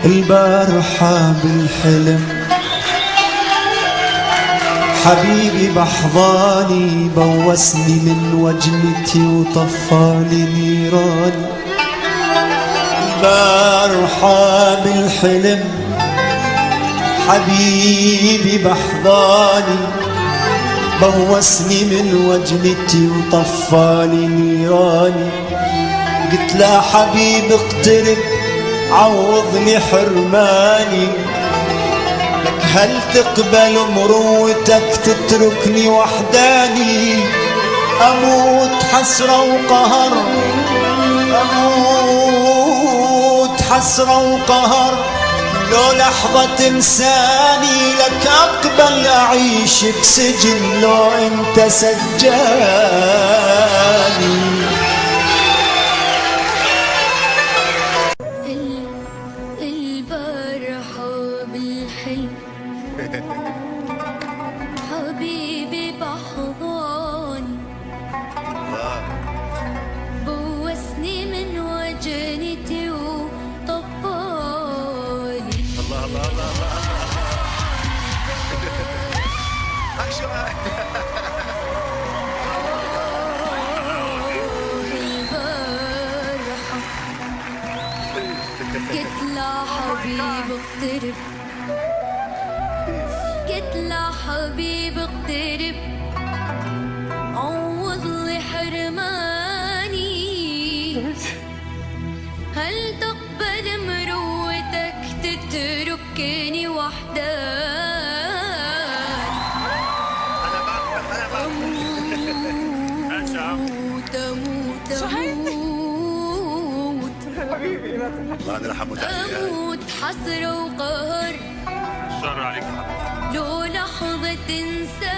البارحة بالحلم حبيبي بحضاني بوسني من وجنتي وطفالي نيراني. البارحة بالحلم حبيبي بحضاني بوسني من وجنتي وطفالي نيراني. قلت له حبيبي اقترب عوضني حرماني، لك هل تقبل مروتك تتركني وحداني؟ أموت حسرة وقهر، أموت حسرة وقهر، لو لحظة تنساني لك أقبل أعيش بسجن لو أنت سجاني. حبيبي بحضاني بوسني من وجنتي وطفالي. الله الله الله قلت له حبيبي اقترب، قلت له حبيبي اقترب عوض لي حرماني. هل تقبل مروتك تتركني وحداني؟ أموت أموت أموت أموت حسرة وقهر، الشر عليك لو لحظة تنسى